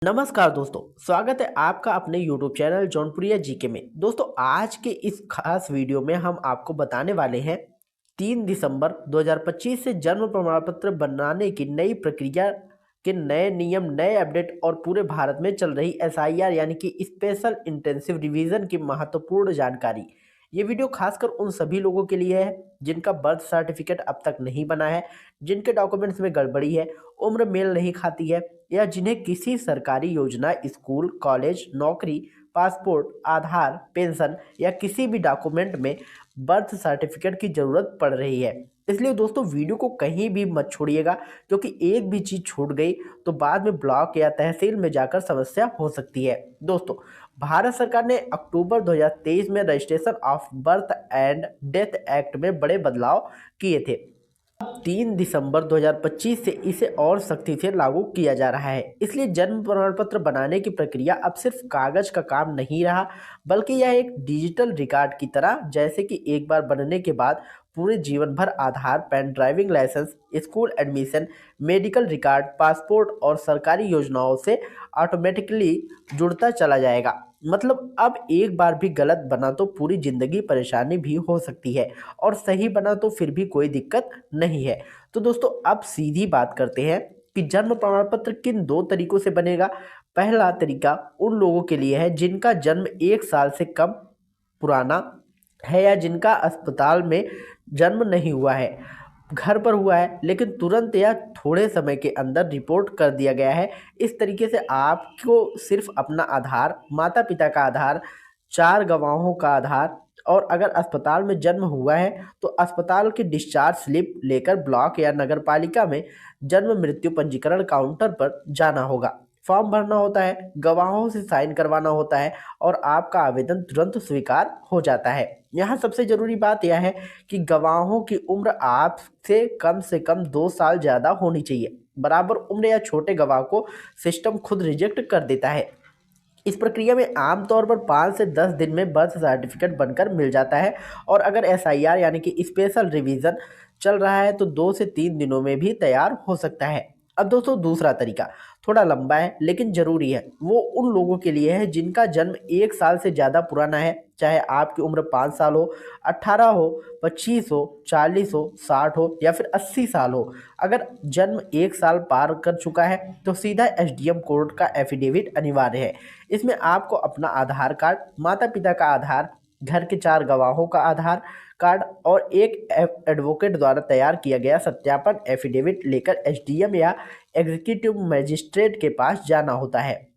नमस्कार दोस्तों, स्वागत है आपका अपने YouTube चैनल जौनपुरिया जीके में। दोस्तों, आज के इस खास वीडियो में हम आपको बताने वाले हैं 3 दिसंबर 2025 से जन्म प्रमाण पत्र बनाने की नई प्रक्रिया के नए नियम, नए अपडेट और पूरे भारत में चल रही SIR यानी कि स्पेशल इंटेंसिव रिवीजन की महत्वपूर्ण जानकारी। ये वीडियो खासकर उन सभी लोगों के लिए है जिनका बर्थ सर्टिफिकेट अब तक नहीं बना है, जिनके डॉक्यूमेंट्स में गड़बड़ी है, उम्र मेल नहीं खाती है या जिन्हें किसी सरकारी योजना, स्कूल, कॉलेज, नौकरी, पासपोर्ट, आधार, पेंशन या किसी भी डॉक्यूमेंट में बर्थ सर्टिफिकेट की ज़रूरत पड़ रही है। इसलिए दोस्तों, वीडियो को कहीं भी मत छोड़िएगा, क्योंकि एक भी चीज़ छूट गई तो बाद में ब्लॉक या तहसील में जाकर समस्या हो सकती है। दोस्तों, भारत सरकार ने अक्टूबर 2023 में registration of birth and death act में बड़े बदलाव किए थे। 3 दिसंबर 2025 से इसे और सख्ती से लागू किया जा रहा है। इसलिए जन्म प्रमाण पत्र बनाने की प्रक्रिया अब सिर्फ कागज का काम नहीं रहा, बल्कि यह एक डिजिटल रिकॉर्ड की तरह, जैसे कि एक बार बनने के बाद पूरे जीवन भर Aadhaar, PAN, driving licence, school admission, medical record, passport और सरकारी योजनाओं से ऑटोमेटिकली जुड़ता चला जाएगा। मतलब अब एक बार भी गलत बना तो पूरी जिंदगी परेशानी भी हो सकती है, और सही बना तो फिर भी कोई दिक्कत नहीं है। तो दोस्तों, अब सीधी बात करते हैं कि जन्म प्रमाण पत्र किन दो तरीकों से बनेगा। पहला तरीका उन लोगों के लिए है जिनका जन्म 1 साल से कम पुराना है या जिनका अस्पताल में जन्म नहीं हुआ है, घर पर हुआ है लेकिन तुरंत या थोड़े समय के अंदर रिपोर्ट कर दिया गया है। इस तरीके से आपको सिर्फ अपना आधार, माता पिता का आधार, 4 गवाहों का आधार और अगर अस्पताल में जन्म हुआ है तो अस्पताल की डिस्चार्ज स्लिप लेकर ब्लॉक या नगर पालिका में जन्म मृत्यु पंजीकरण काउंटर पर जाना होगा। फॉर्म भरना होता है, गवाहों से साइन करवाना होता है और आपका आवेदन तुरंत स्वीकार हो जाता है। यहाँ सबसे ज़रूरी बात यह है कि गवाहों की उम्र आपसे से कम 2 साल ज़्यादा होनी चाहिए। बराबर उम्र या छोटे गवाह को सिस्टम खुद रिजेक्ट कर देता है। इस प्रक्रिया में आमतौर पर 5 से 10 दिन में बर्थ सर्टिफिकेट बनकर मिल जाता है, और अगर SIR यानी कि स्पेशल रिवीजन चल रहा है तो 2 से 3 दिनों में भी तैयार हो सकता है। अब दोस्तों, दूसरा तरीका थोड़ा लंबा है लेकिन ज़रूरी है। वो उन लोगों के लिए है जिनका जन्म 1 साल से ज़्यादा पुराना है, चाहे आपकी उम्र 5 साल हो, 18 हो, 25 हो, 40 हो, 60 हो या फिर 80 साल हो। अगर जन्म 1 साल पार कर चुका है तो सीधा SDM कोर्ट का एफिडेविट अनिवार्य है। इसमें आपको अपना आधार कार्ड, माता पिता का आधार, घर के 4 गवाहों का आधार कार्ड और एक एडवोकेट द्वारा तैयार किया गया सत्यापन एफिडेविट लेकर SDM या एग्जीक्यूटिव मजिस्ट्रेट के पास जाना होता है।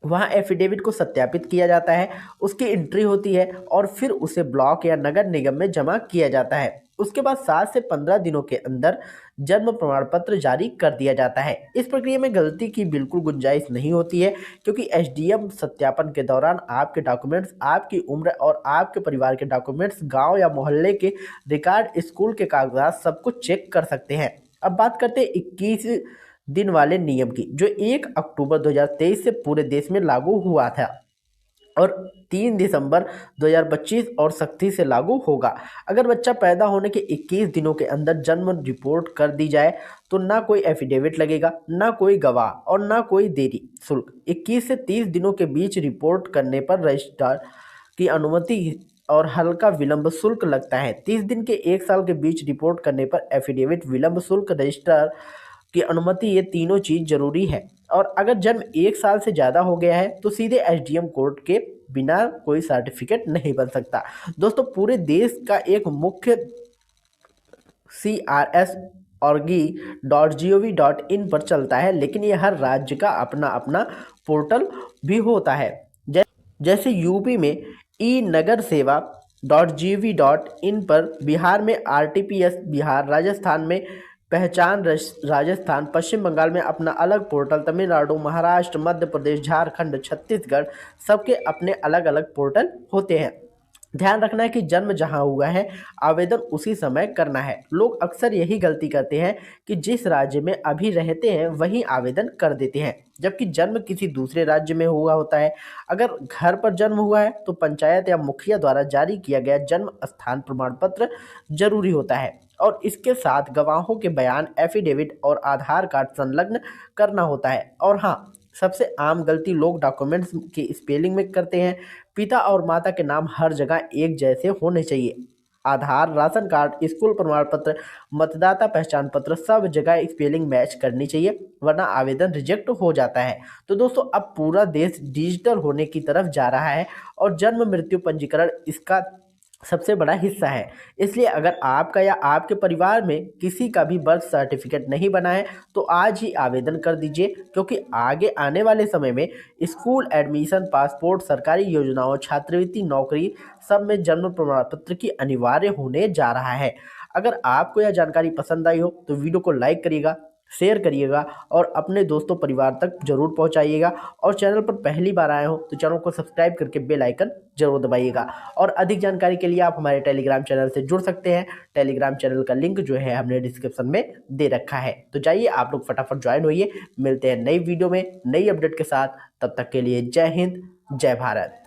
वहाँ एफिडेविट को सत्यापित किया जाता है, उसकी एंट्री होती है और फिर उसे ब्लॉक या नगर निगम में जमा किया जाता है। उसके बाद 7 से 15 दिनों के अंदर जन्म प्रमाण पत्र जारी कर दिया जाता है। इस प्रक्रिया में गलती की बिल्कुल गुंजाइश नहीं होती है, क्योंकि SDM सत्यापन के दौरान आपके डॉक्यूमेंट्स, आपकी उम्र और आपके परिवार के डॉक्यूमेंट्स, गांव या मोहल्ले के रिकॉर्ड, स्कूल के कागजात सब कुछ चेक कर सकते हैं। अब बात करते हैं 21 दिन वाले नियम की, जो 1 अक्टूबर 2023 से पूरे देश में लागू हुआ था और 3 दिसंबर 2025 और सख्ती से लागू होगा। अगर बच्चा पैदा होने के 21 दिनों के अंदर जन्म रिपोर्ट कर दी जाए तो ना कोई एफिडेविट लगेगा, ना कोई गवाह और ना कोई देरी शुल्क। 21 से 30 दिनों के बीच रिपोर्ट करने पर रजिस्ट्रार की अनुमति और हल्का विलंब शुल्क लगता है। 30 दिन के 1 साल के बीच रिपोर्ट करने पर एफिडेविट, विलंब शुल्क, रजिस्ट्रार की अनुमति, ये तीनों चीज़ जरूरी है। और अगर जन्म 1 साल से ज़्यादा हो गया है तो सीधे SDM कोर्ट के बिना कोई सर्टिफिकेट नहीं बन सकता। दोस्तों, पूरे देश का एक मुख्य CRS org.gov.in पर चलता है, लेकिन ये हर राज्य का अपना अपना पोर्टल भी होता है। जैसे यूपी में नगर सेवा .gov.in पर, बिहार में RTPS बिहार, राजस्थान में पहचान राजस्थान, पश्चिम बंगाल में अपना अलग पोर्टल, तमिलनाडु, महाराष्ट्र, मध्य प्रदेश, झारखंड, छत्तीसगढ़, सबके अपने अलग अलग पोर्टल होते हैं। ध्यान रखना है कि जन्म जहां हुआ है आवेदन उसी समय करना है। लोग अक्सर यही गलती करते हैं कि जिस राज्य में अभी रहते हैं वहीं आवेदन कर देते हैं, जबकि जन्म किसी दूसरे राज्य में हुआ होता है। अगर घर पर जन्म हुआ है तो पंचायत या मुखिया द्वारा जारी किया गया जन्म स्थान प्रमाण पत्र जरूरी होता है, और इसके साथ गवाहों के बयान, एफिडेविट और आधार कार्ड संलग्न करना होता है। और हाँ, सबसे आम गलती लोग डॉक्यूमेंट्स की स्पेलिंग में करते हैं। पिता और माता के नाम हर जगह एक जैसे होने चाहिए। आधार, राशन कार्ड, स्कूल प्रमाण पत्र, मतदाता पहचान पत्र, सब जगह स्पेलिंग मैच करनी चाहिए, वरना आवेदन रिजेक्ट हो जाता है। तो दोस्तों अब पूरा देश डिजिटल होने की तरफ जा रहा है और जन्म मृत्यु पंजीकरण इसका सबसे बड़ा हिस्सा है। इसलिए अगर आपका या आपके परिवार में किसी का भी बर्थ सर्टिफिकेट नहीं बना है तो आज ही आवेदन कर दीजिए, क्योंकि आगे आने वाले समय में स्कूल एडमिशन, पासपोर्ट, सरकारी योजनाओं, छात्रवृत्ति, नौकरी, सब में जन्म प्रमाण पत्र की अनिवार्य होने जा रहा है। अगर आपको यह जानकारी पसंद आई हो तो वीडियो को लाइक करिएगा, शेयर करिएगा और अपने दोस्तों परिवार तक जरूर पहुंचाइएगा। और चैनल पर पहली बार आए हो तो चैनल को सब्सक्राइब करके बेल आइकन जरूर दबाइएगा। और अधिक जानकारी के लिए आप हमारे टेलीग्राम चैनल से जुड़ सकते हैं। टेलीग्राम चैनल का लिंक जो है हमने डिस्क्रिप्शन में दे रखा है। तो जाइए आप लोग फटाफट ज्वाइन होइए। मिलते हैं नई वीडियो में नई अपडेट के साथ। तब तक के लिए जय हिंद, जय भारत।